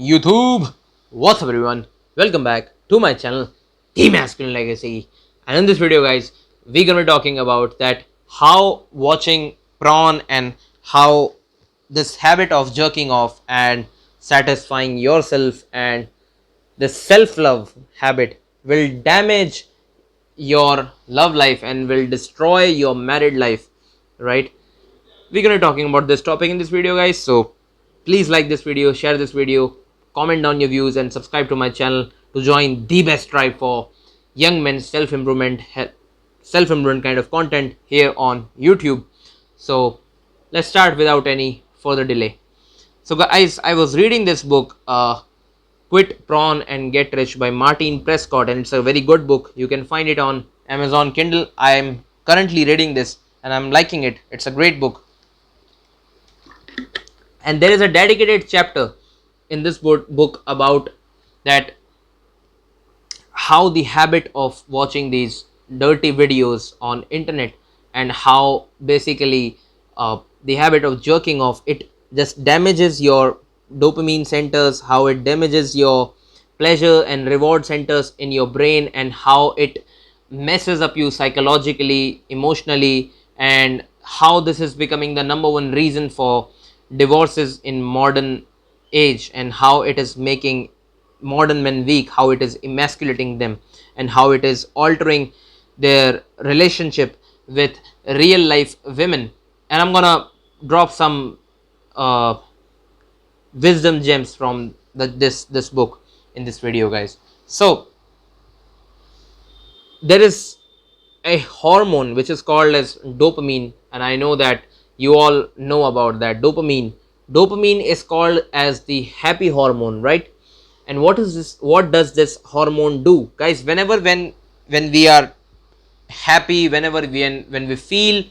YouTube. What's up, everyone? Welcome back to my channel, The Masculine Legacy. And in this video, guys, we're gonna be talking about that how watching porn and how this habit of jerking off and satisfying yourself and the self-love habit will damage your love life and will destroy your married life, right? We're gonna be talking about this topic in this video, guys, so please like this video, share this video, comment down your views, and subscribe to my channel to join the best tribe for young men self-improvement kind of content here on YouTube. So let's start without any further delay. So guys, I was reading this book, Quit Prawn and Get Rich by Martin Prescott, and it's a very good book. You can find it on Amazon Kindle. I am currently reading this and I'm liking it. It's a great book. And there is a dedicated chapter in this book about that how the habit of watching these dirty videos on internet and how basically the habit of jerking off, it just damages your dopamine centers, how it damages your pleasure and reward centers in your brain, and how it messes up you psychologically, emotionally, and how this is becoming the number one reason for divorces in modern age, and how it is making modern men weak, how it is emasculating them, and how it is altering their relationship with real life women. And I'm gonna drop some wisdom gems from this book in this video, guys. So there is a hormone which is called as dopamine, and I know that you all know about that. Dopamine is called as the happy hormone, right? And what does this hormone do, guys? When we are happy, when we feel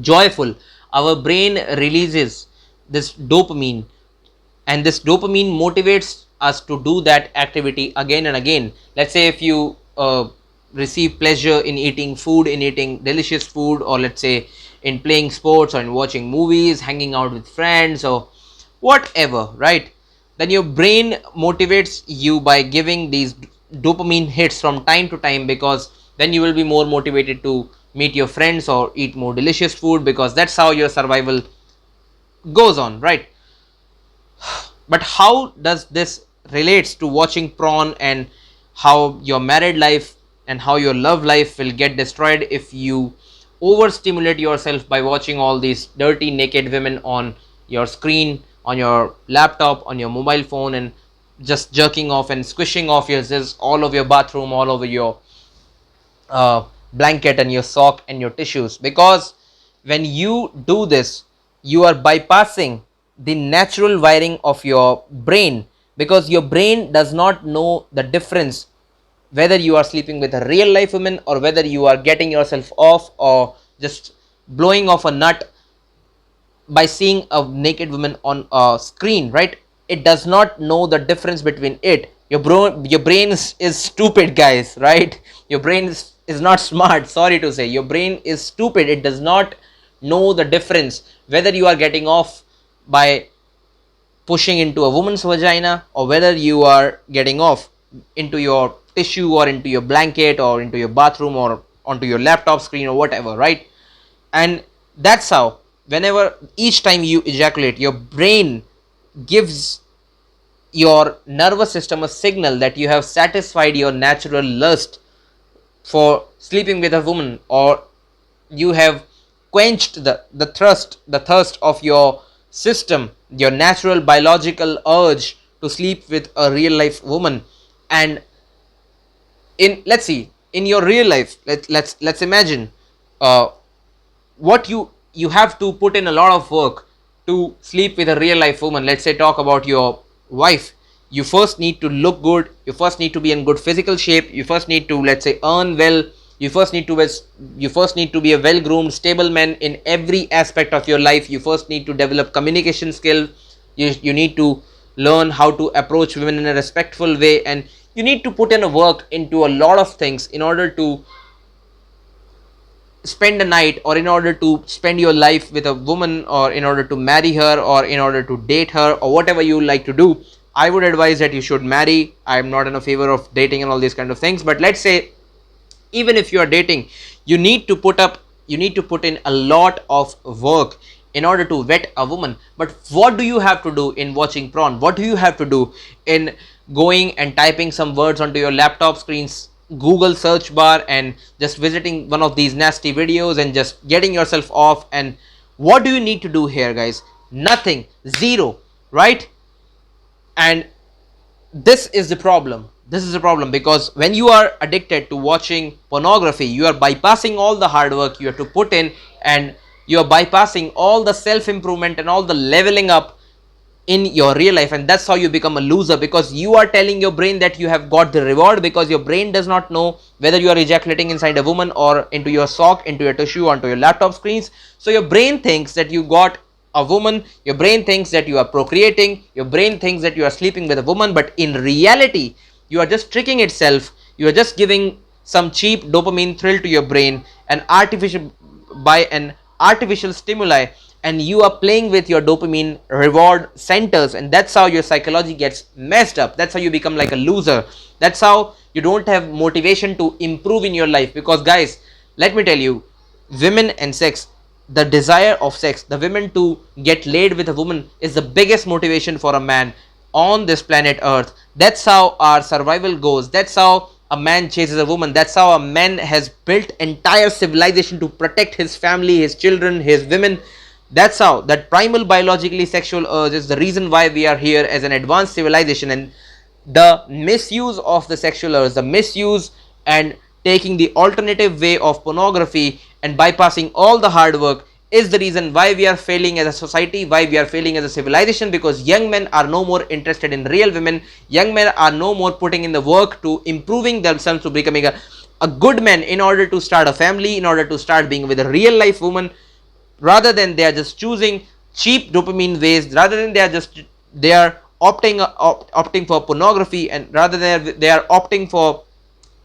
joyful, our brain releases this dopamine, and this dopamine motivates us to do that activity again and again. Let's say if you receive pleasure in eating food, in eating delicious food, or let's say in playing sports, or in watching movies, hanging out with friends, or whatever, right? Then your brain motivates you by giving these dopamine hits from time to time, because then you will be more motivated to meet your friends or eat more delicious food, because that's how your survival goes on, right? But how does this relates to watching porn, and how your married life and how your love life will get destroyed if you overstimulate yourself by watching all these dirty naked women on your screen, on your laptop, on your mobile phone, and just jerking off and squishing off your zizz all over your bathroom, all over your blanket and your sock and your tissues. Because when you do this, you are bypassing the natural wiring of your brain, because your brain does not know the difference whether you are sleeping with a real life woman, or whether you are getting yourself off or just blowing off a nut by seeing a naked woman on a screen, right? It does not know the difference between it. Your brain is stupid, guys, right? Your brain is not smart, sorry to say. Your brain is stupid. It does not know the difference whether you are getting off by pushing into a woman's vagina, or whether you are getting off into your tissue, or into your blanket, or into your bathroom, or onto your laptop screen, or whatever, right? And that's how, whenever each time you ejaculate, your brain gives your nervous system a signal that you have satisfied your natural lust for sleeping with a woman, or you have quenched the thirst of your system, your natural biological urge to sleep with a real life woman. And in, let's see, in your real life, let's imagine what you have to put in a lot of work to sleep with a real life woman. Let's say, talk about your wife. You first need to look good, you first need to be in good physical shape, you first need to, let's say, earn well, you first need to be a well groomed stable man in every aspect of your life. You first need to develop communication skill. You need to learn how to approach women in a respectful way, and you need to put in a work into a lot of things in order to spend a night, or in order to spend your life with a woman, or in order to marry her, or in order to date her, or whatever you like to do. I would advise that you should marry. I'm not in a favor of dating and all these kind of things, but let's say even if you are dating, you need to put in a lot of work in order to vet a woman. But what do you have to do in watching porn? What do you have to do in going and typing some words onto your laptop screens, Google search bar, and just visiting one of these nasty videos and just getting yourself off? And what do you need to do here, guys? Nothing. Zero. Right? And this is the problem. This is the problem, because when you are addicted to watching pornography, you are bypassing all the hard work you have to put in, and you are bypassing all the self improvement and all the leveling up in your real life. And that's how you become a loser, because you are telling your brain that you have got the reward, because your brain does not know whether you are ejaculating inside a woman or into your sock, into your tissue, onto your laptop screens. So your brain thinks that you got a woman, your brain thinks that you are procreating, your brain thinks that you are sleeping with a woman, but in reality you are just tricking itself. You are just giving some cheap dopamine thrill to your brain, an artificial, by an artificial stimuli, and you are playing with your dopamine reward centers, and that's how your psychology gets messed up. That's how you become like a loser. That's how you don't have motivation to improve in your life. Because guys, let me tell you, women and sex, the desire of sex, the women to get laid with a woman, is the biggest motivation for a man on this planet earth. That's how our survival goes. That's how a man chases a woman. That's how a man has built entire civilization to protect his family, his children, his women. That's how that primal biologically sexual urge is the reason why we are here as an advanced civilization. And the misuse of the sexual urge, the misuse and taking the alternative way of pornography and bypassing all the hard work, is the reason why we are failing as a society, why we are failing as a civilization. Because young men are no more interested in real women. Young men are no more putting in the work to improving themselves, to becoming a good man, in order to start a family, in order to start being with a real life woman. Rather than they are just choosing cheap dopamine ways, rather than they are opting for pornography, and rather than they are opting for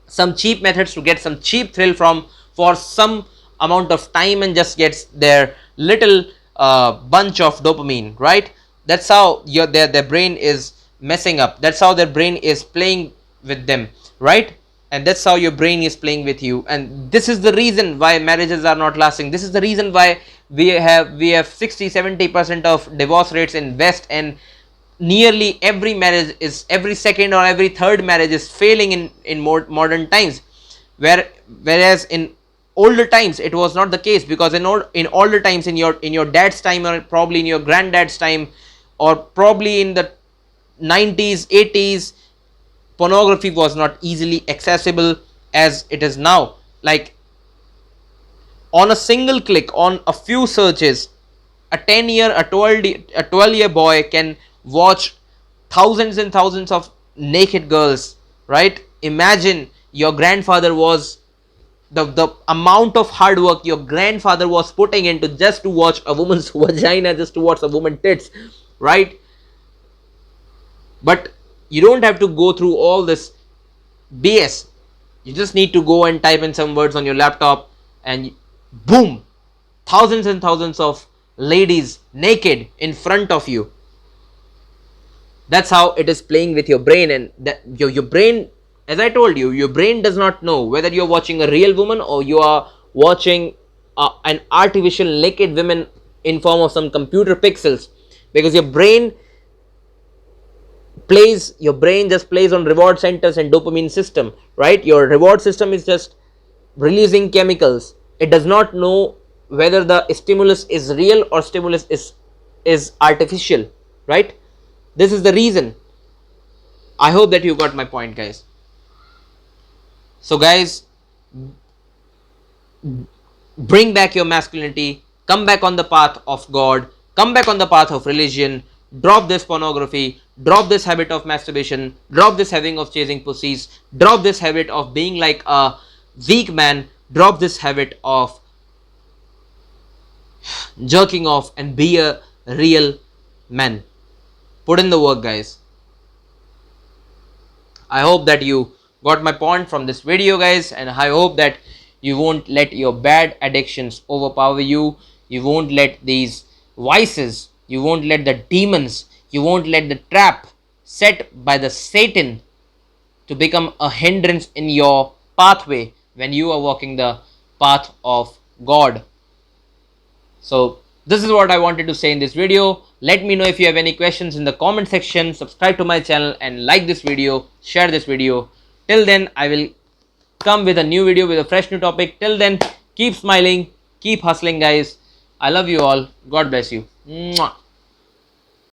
some cheap methods to get some cheap thrill from, for some amount of time, and just gets their little bunch of dopamine, right? That's how their brain is messing up. That's how their brain is playing with them, right? And that's how your brain is playing with you. And this is the reason why marriages are not lasting. This is the reason why we have 60-70% of divorce rates in West, and nearly every marriage is, every second or every third marriage is failing in more modern times. Whereas in older times it was not the case, because in older times, in your dad's time, or probably in your granddad's time, or probably in the 90s 80s, pornography was not easily accessible as it is now. Like, on a single click, on a few searches, a 12-year boy can watch thousands and thousands of naked girls, right? Imagine your grandfather was, the amount of hard work your grandfather was putting into just to watch a woman's vagina, just to watch a woman's tits, right? But you don't have to go through all this BS. You just need to go and type in some words on your laptop, and boom, thousands and thousands of ladies naked in front of you. That's how it is playing with your brain. And that your brain, as I told you, your brain does not know whether you're watching a real woman or you are watching an artificial naked woman in form of some computer pixels. Because your brain just plays on reward centers and dopamine system, right? Your reward system is just releasing chemicals. It does not know whether the stimulus is real or stimulus is artificial, right? This is the reason. I hope that you got my point, guys. So guys, bring back your masculinity, come back on the path of God, come back on the path of religion, drop this pornography, drop this habit of masturbation, drop this habit of chasing pussies, drop this habit of being like a weak man, drop this habit of jerking off, and be a real man. Put in the work, guys. I hope that you got my point from this video, guys, and I hope that you won't let your bad addictions overpower you. You won't let these vices, you won't let the demons, you won't let the trap set by the Satan to become a hindrance in your pathway when you are walking the path of God. So this is what I wanted to say in this video. Let me know if you have any questions in the comment section. Subscribe to my channel and like this video, share this video. Till then, I will come with a new video with a fresh new topic. Till then, keep smiling, keep hustling, guys. I love you all. God bless you. Mwah.